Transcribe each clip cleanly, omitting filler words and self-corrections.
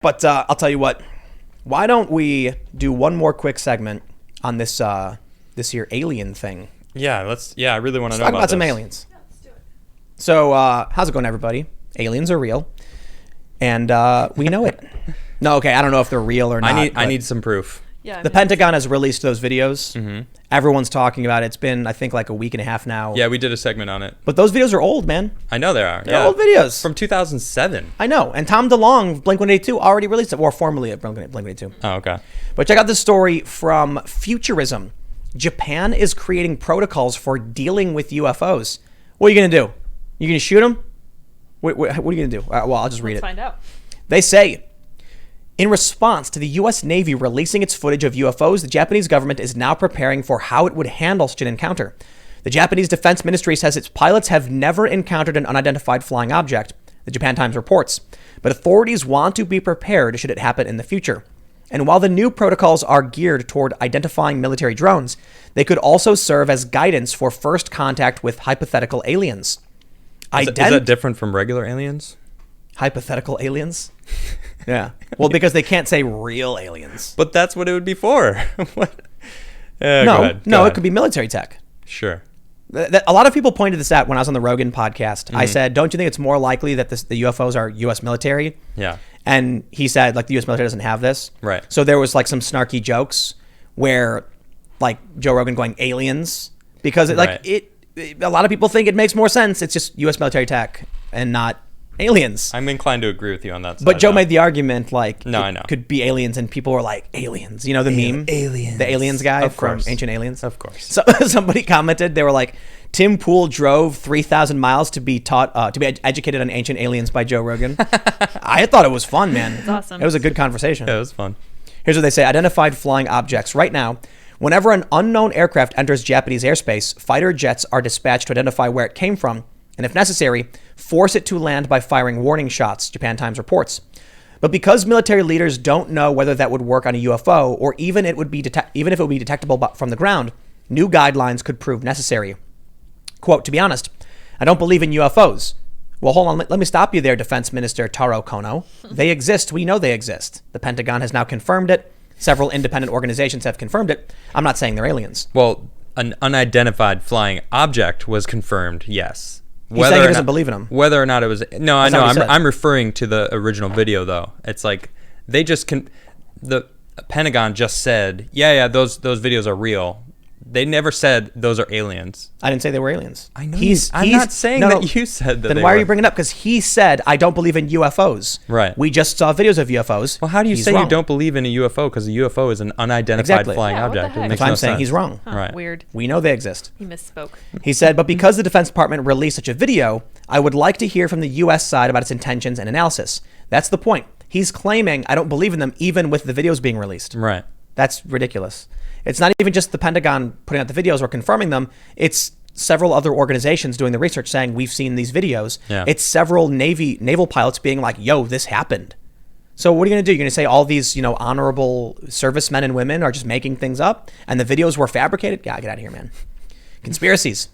But I'll tell you what. Why don't we do one more quick segment on this this here alien thing? Yeah, let's. Yeah, I really want to know Talk about some this. aliens. Yeah, let's do it. So how's it going, everybody? Aliens are real, and we know it. No, okay, I don't know if they're real or not. I need some proof. Yeah, The Pentagon has released those videos. Mm-hmm. Everyone's talking about it. It's been, I think, like a week and a half now. Yeah, we did a segment on it. But those videos are old, man. I know they are. They're old videos. From 2007. I know. And Tom DeLonge, Blink-182, already released it, or formerly at Blink-182. Oh, okay. But check out this story from Futurism. Japan is creating protocols for dealing with UFOs. What are you going to do? You going to shoot them? What are you going to do? Well, I'll just read Let's it. find out. They say, in response to the U.S. Navy releasing its footage of UFOs, the Japanese government is now preparing for how it would handle such an encounter. The Japanese Defense Ministry says its pilots have never encountered an unidentified flying object, the Japan Times reports, but authorities want to be prepared should it happen in the future. And while the new protocols are geared toward identifying military drones, they could also serve as guidance for first contact with hypothetical aliens. Is that different from regular aliens? Hypothetical aliens? Yeah. Well, because they can't say real aliens. But that's what it would be for. What? No, go ahead. it could be military tech. Sure. A lot of people pointed this out when I was on the Rogan podcast. Mm-hmm. I said, don't you think it's more likely that the UFOs are U.S. military? Yeah. And he said, like, the U.S. military doesn't have this. Right. So there was, like, some snarky jokes where, like, Joe Rogan going, aliens? Because, a lot of people think it makes more sense. It's just U.S. military tech and not aliens. I'm inclined to agree with you on that side. But Joe made the argument, like, I know. Could be aliens, and people were like, aliens. You know the meme? Aliens. The aliens guy Of from course. Ancient Aliens? Of course. So somebody commented, they were like, Tim Pool drove 3,000 miles to be taught, to be educated on ancient aliens by Joe Rogan. I thought it was fun, man. It's awesome. It was a good conversation. Yeah, it was fun. Here's what they say. Identified flying objects. Right now, whenever an unknown aircraft enters Japanese airspace, fighter jets are dispatched to identify where it came from, and if necessary, force it to land by firing warning shots, Japan Times reports. But because military leaders don't know whether that would work on a UFO, or even if it would be detectable from the ground, new guidelines could prove necessary. Quote, to be honest, I don't believe in UFOs. Well, hold on. Let me stop you there, Defense Minister Taro Kono. They exist. We know they exist. The Pentagon has now confirmed it. Several independent organizations have confirmed it. I'm not saying they're aliens. Well, an unidentified flying object was confirmed, yes. He's saying he doesn't believe in them. Whether or not it was... No, I That's know. not what he said. I'm referring to the original video, though. It's like they just... the Pentagon just said, yeah, those videos are real. They never said those are aliens. I didn't say they were aliens. I know. I'm not saying that you said that. Then why are you bringing it up? Because he said, I don't believe in UFOs. Right. We just saw videos of UFOs. Well, how do you He's say wrong. you don't believe in a UFO? Because a UFO is an unidentified Exactly. flying Yeah, what the object. It heck? makes That's why no I'm saying sense. he's wrong. Huh, Right. Weird. We know they exist. He misspoke. He said, but because the Defense Department released such a video, I would like to hear from the U.S. side about its intentions and analysis. That's the point. He's claiming I don't believe in them even with the videos being released. Right. That's ridiculous. It's not even just the Pentagon putting out the videos or confirming them. It's several other organizations doing the research saying we've seen these videos. Yeah. It's several naval pilots being like, yo, this happened. So what are you going to do? You're going to say all these, honorable servicemen and women are just making things up and the videos were fabricated? Yeah, get out of here, man. Conspiracies.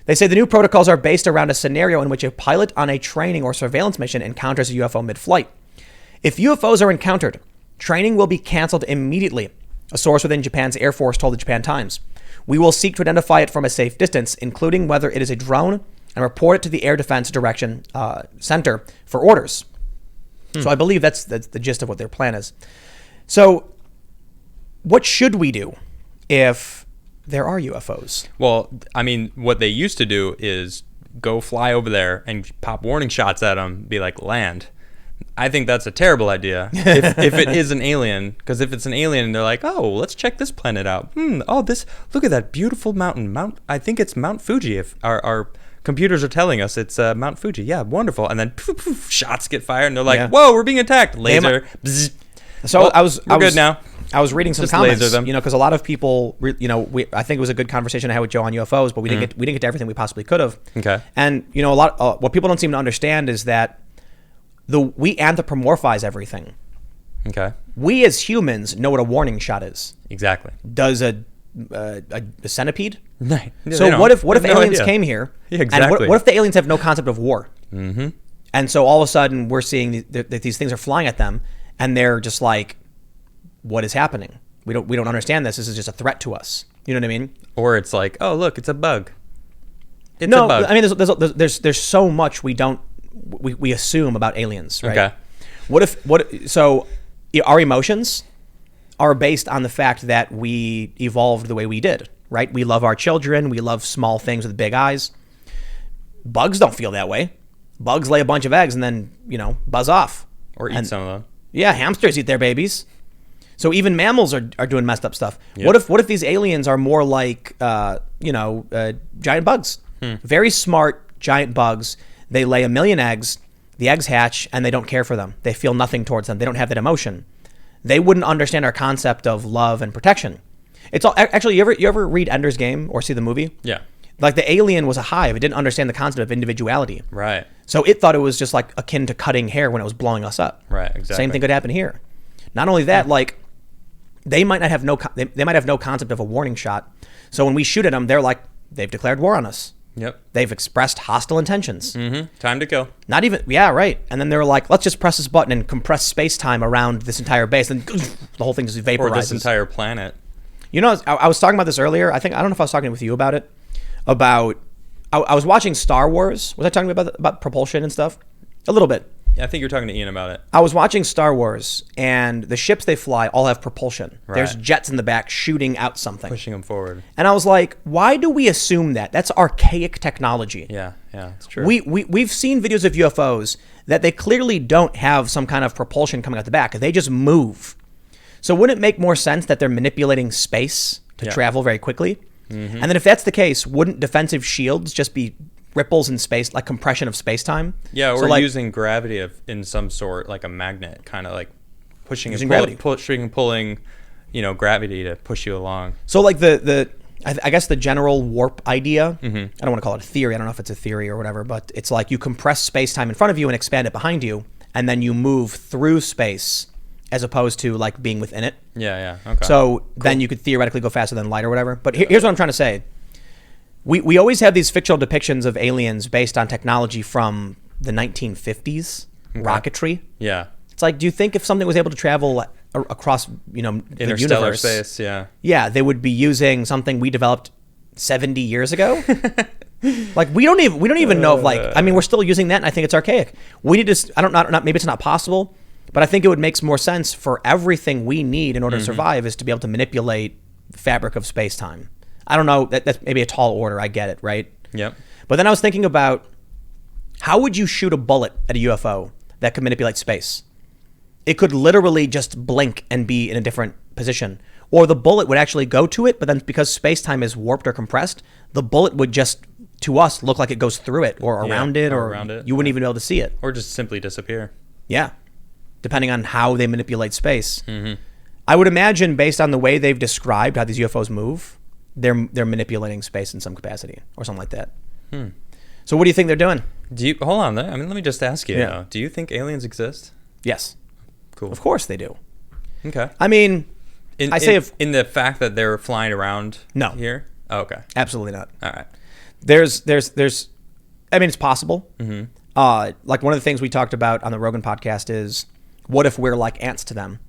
They say the new protocols are based around a scenario in which a pilot on a training or surveillance mission encounters a UFO mid-flight. If UFOs are encountered, training will be canceled immediately. A source within Japan's Air Force told the Japan Times. We will seek to identify it from a safe distance, including whether it is a drone, and report it to the Air Defense Direction Center for orders. So I believe that's the gist of what their plan is. So what should we do if there are UFOs? Well, I mean, what they used to do is go fly over there and pop warning shots at them, be like, land. I think that's a terrible idea if it is an alien, because if it's an alien and they're like, oh, let's check this planet out. Look at that beautiful mountain. I think it's Mount Fuji. If our computers are telling us it's Mount Fuji. Yeah, wonderful. And then poof, poof, shots get fired and they're like, whoa, we're being attacked. Laser. Bzz. So well, I was good now. I was reading some Just comments, laser them. because a lot of people, I think it was a good conversation I had with Joe on UFOs, but we didn't get to everything we possibly could have. Okay. And a lot what people don't seem to understand is that we anthropomorphize everything. Okay. We as humans know what a warning shot is. Exactly. Does a centipede? Right. Yeah, So what if aliens idea. came here? Yeah, And exactly. what if the aliens have no concept of war? Mm-hmm. And so all of a sudden we're seeing that these things are flying at them, and they're just like, what is happening? We don't understand this. This is just a threat to us. You know what I mean? Or it's like, oh, look, it's a bug. It's no, a bug. I mean, there's so much we assume about aliens, right? Okay. So our emotions are based on the fact that we evolved the way we did, right? We love our children. We love small things with big eyes. Bugs don't feel that way. Bugs lay a bunch of eggs and then, buzz off. Or eat some of them. Yeah, hamsters eat their babies. So even mammals are doing messed up stuff. Yep. What if these aliens are more like, giant bugs? Very smart giant bugs. They lay 1 million eggs. The eggs hatch, and they don't care for them. They feel nothing towards them. They don't have that emotion. They wouldn't understand our concept of love and protection. It's all actually. You ever read Ender's Game or see the movie? Yeah. Like the alien was a hive. It didn't understand the concept of individuality. Right. So it thought it was just like akin to cutting hair when it was blowing us up. Right. Exactly. Same thing could happen here. Not only that, like they might not have they might have no concept of a warning shot. So when we shoot at them, they're like they've declared war on us. Yep. They've expressed hostile intentions. Mm-hmm. Time to kill. Not even, yeah, right. And then they're like, let's just press this button and compress space-time around this entire base. And the whole thing just vaporizes. Or this entire planet. I was talking about this earlier. I don't know if I was talking with you about it. I was watching Star Wars. Was I talking about propulsion and stuff? A little bit. I think you're talking to Ian about it. I was watching Star Wars, and the ships they fly all have propulsion. Right. There's jets in the back shooting out something. Pushing them forward. And I was like, why do we assume that? That's archaic technology. Yeah, it's true. We've seen videos of UFOs that they clearly don't have some kind of propulsion coming out the back. They just move. So wouldn't it make more sense that they're manipulating space to travel very quickly? Mm-hmm. And then if that's the case, wouldn't defensive shields just be ripples in space, like compression of space-time? Yeah, or so using gravity in some sort, like a magnet, kind of like pushing and pulling, gravity to push you along. So like I guess the general warp idea, I don't want to call it a theory, I don't know if it's a theory or whatever, but it's like you compress space-time in front of you and expand it behind you, and then you move through space as opposed to like being within it. Yeah, okay. So then you could theoretically go faster than light or whatever. But here's what I'm trying to say. We always have these fictional depictions of aliens based on technology from the 1950s, rocketry. Yeah. It's like, do you think if something was able to travel across, the interstellar universe, space, yeah, they would be using something we developed 70 years ago? Like we don't even know if we're still using that, and I think it's archaic. We need to. I don't not maybe it's not possible, but I think it would make more sense for everything we need in order to survive is to be able to manipulate the fabric of space time. I don't know, that's maybe a tall order. I get it, right? Yep. But then I was thinking about how would you shoot a bullet at a UFO that could manipulate space? It could literally just blink and be in a different position. Or the bullet would actually go to it, but then because space-time is warped or compressed, the bullet would just, to us, look like it goes through it or around it, or you wouldn't even be able to see it. Or just simply disappear. Yeah. Depending on how they manipulate space. Mm-hmm. I would imagine, based on the way they've described how these UFOs move, they're manipulating space in some capacity or something like that. So what do you think they're doing? Hold on. Let me just ask you. Yeah. Do you think aliens exist? Yes. Cool. Of course they do. Okay. I mean, in the fact that they're flying around here? Oh, okay. Absolutely not. All right. There's I mean, it's possible. Mm-hmm. Like one of the things we talked about on the Rogan podcast is, what if we're like ants to them?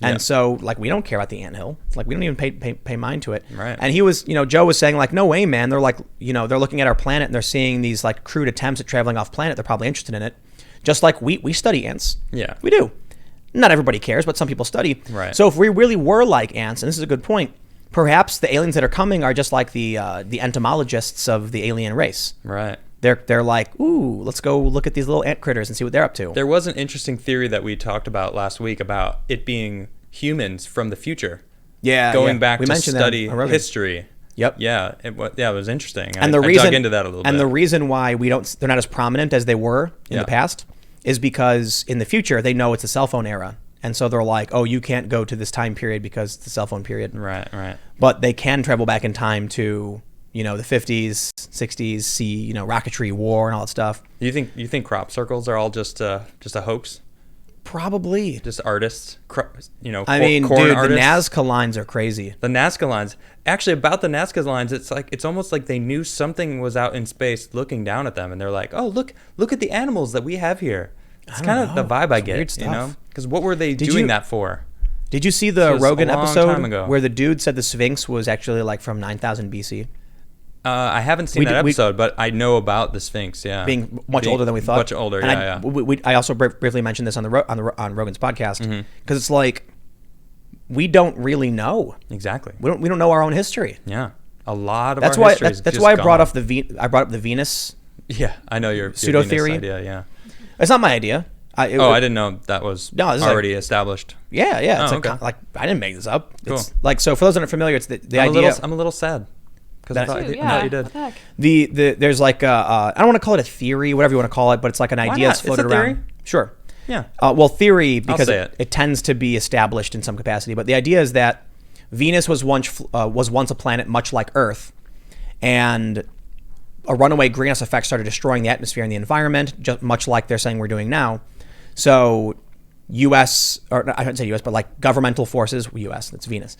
And so, like, we don't care about the anthill. It's like we don't even pay mind to it. Right. And he was, Joe was saying, like, no way, man. They're like, they're looking at our planet and they're seeing these like crude attempts at traveling off planet. They're probably interested in it. Just like we study ants. Yeah. We do. Not everybody cares, but some people study. Right. So if we really were like ants, and this is a good point, perhaps the aliens that are coming are just like the entomologists of the alien race. Right. They're like, ooh, let's go look at these little ant critters and see what they're up to. There was an interesting theory that we talked about last week about it being humans from the future. Yeah. Going back to study history. Yep. Yeah. It was interesting. And I dug into that a little bit. And the reason why they're not as prominent as they were in the past is because in the future they know it's a cell phone era. And so they're like, oh, you can't go to this time period because it's the cell phone period. Right. But they can travel back in time to, the 50s, 60s, see, rocketry, war, and all that stuff. You think crop circles are all just a hoax? Probably. Just artists, corn dude, artists. The Nazca lines are crazy. The Nazca lines. Actually, about the Nazca lines, it's almost like they knew something was out in space looking down at them, and they're like, oh, look at the animals that we have here. It's kind of the vibe I get, weird stuff. you know? Because what were they doing that for? Did you see the This was Rogan a long episode time ago. where the dude said the Sphinx was actually like from 9000 BC? I haven't seen that episode, but I know about the Sphinx. Yeah, Being much older than we thought. Much older. And Yeah. I also briefly mentioned this on on Rogan's podcast because Mm-hmm. it's like we don't really know. Exactly. We don't know our own history. Yeah. A lot of That's our why history is that's just why I brought gone. up I brought up the Venus. Yeah, I know your pseudo Venus theory. idea, yeah. It's not my idea. I didn't know that was No, this is already established. Yeah. It's Oh, like, okay. like I didn't make this up. Cool. It's like, so for those that aren't familiar, it's the I'm idea. I'm a little sad because I That- thought Dude, I thought you did. What the heck? There's like I don't want to call it a theory, whatever you want to call it, but it's like an idea not? that's floated It's a theory. around. Sure. Yeah. Well, theory because say it. it. Tends to be established in some capacity, but the idea is that Venus was once a planet much like Earth, and a runaway greenhouse effect started destroying the atmosphere and the environment, just much like they're saying we're doing now. So, U.S. or I shouldn't say U.S. but like governmental forces, U.S. That's Venus.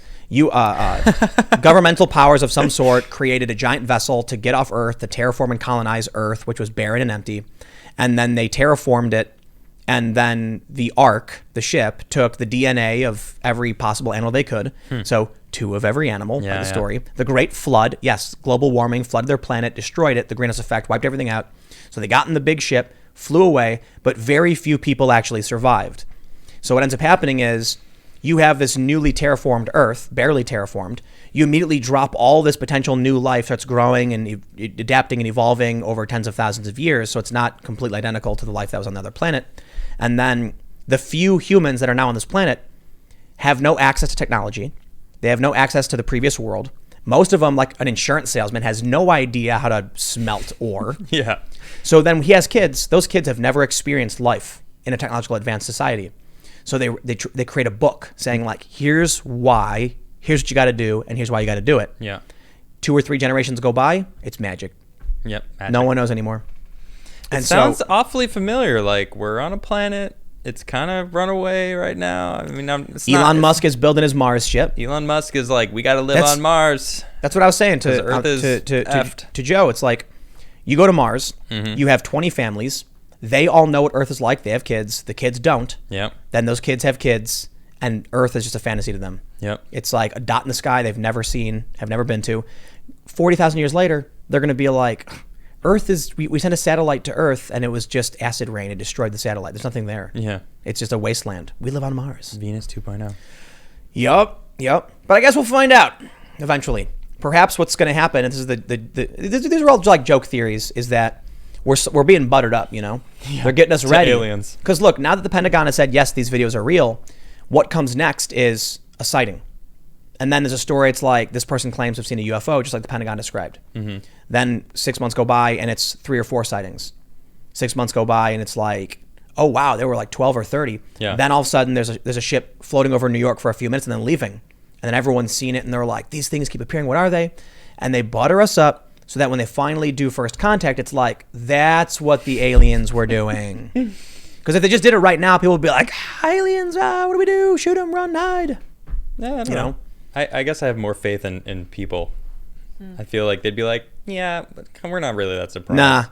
Governmental powers of some sort created a giant vessel to get off Earth, to terraform and colonize Earth, which was barren and empty, and then they terraformed it. And then the Ark, the ship, took the DNA of every possible animal they could. So 2 of every animal, Yeah, the yeah. story. The Great Flood, yes, global warming, flooded their planet, destroyed it, the greenhouse effect, wiped everything out. So they got in the big ship, flew away, but very few people actually survived. So what ends up happening is you have this newly terraformed Earth, barely terraformed. You immediately drop all this potential new life that's growing and adapting and evolving over tens of thousands of years. So it's not completely identical to the life that was on the other planet. And then the few humans that are now on this planet have no access to technology. They have no access to the previous world. Most of them, like an insurance salesman, has no idea how to smelt ore. Yeah. So then he has kids. Those kids have never experienced life in a technological advanced society. So they create a book saying like, here's what you got to do, and here's why you got to do it. Yeah. 2 or 3 generations go by, it's magic. Yep. No one knows anymore. It sounds awfully familiar. Like we're on a planet. It's kind of run away right now. I mean, Elon Musk is building his Mars ship. Elon Musk is like, we got to live on Mars. That's what I was saying to 'Cause Earth is to Joe. It's like you go to Mars, you have 20 families. They all know what Earth is like. They have kids. The kids don't. Yep. Then those kids have kids, and Earth is just a fantasy to them. Yep. It's like a dot in the sky they've never seen, have never been to. 40,000 years later, they're going to be like, Earth is, we sent a satellite to Earth, and it was just acid rain. It destroyed the satellite. There's nothing there. Yeah. It's just a wasteland. We live on Mars. Venus 2.0. Yup. But I guess we'll find out eventually. Perhaps what's going to happen, and this is these are all like joke theories, is that we're being buttered up, you know? Yeah. They're getting us ready. Aliens. Because look, now that the Pentagon has said, yes, these videos are real, what comes next is a sighting. And then there's a story, it's like, this person claims to have seen a UFO, just like the Pentagon described. Mm-hmm. Then 6 months go by, and it's 3 or 4 sightings. 6 months go by, and it's like, oh, wow, there were like 12 or 30. Yeah. Then all of a sudden, there's a ship floating over New York for a few minutes and then leaving. And then everyone's seen it, and they're like, these things keep appearing. What are they? And they butter us up so that when they finally do first contact, it's like, that's what the aliens were doing. Because if they just did it right now, people would be like, aliens, what do we do? Shoot them, run, hide. Yeah, I don't know. I guess I have more faith in people. I feel like they'd be like, yeah, but we're not really that surprised. Nah,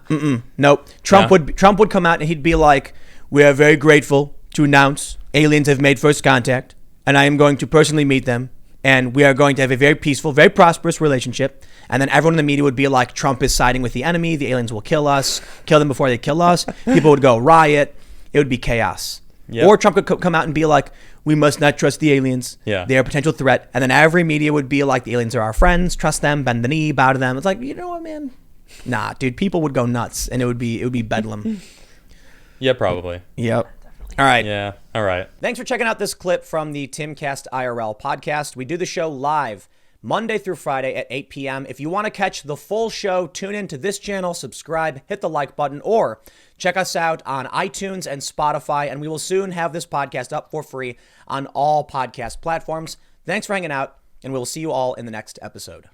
nope. Trump would come out and he'd be like, we are very grateful to announce aliens have made first contact, and I am going to personally meet them, and we are going to have a very peaceful, very prosperous relationship. And then everyone in the media would be like, Trump is siding with the enemy. The aliens will kill them before they kill us. People would go riot. It would be chaos. Yep. Or Trump could come out and be like, we must not trust the aliens. Yeah. They are a potential threat. And then every media would be like, the aliens are our friends. Trust them. Bend the knee. Bow to them. It's like, you know what, man? Nah, dude. People would go nuts, and it would be bedlam. Yeah, probably. Yep. All right. Yeah. All right. Thanks for checking out this clip from the Timcast IRL podcast. We do the show live Monday through Friday at 8 p.m. If you want to catch the full show, tune in to this channel, subscribe, hit the like button, or check us out on iTunes and Spotify, and we will soon have this podcast up for free on all podcast platforms. Thanks for hanging out, and we'll see you all in the next episode.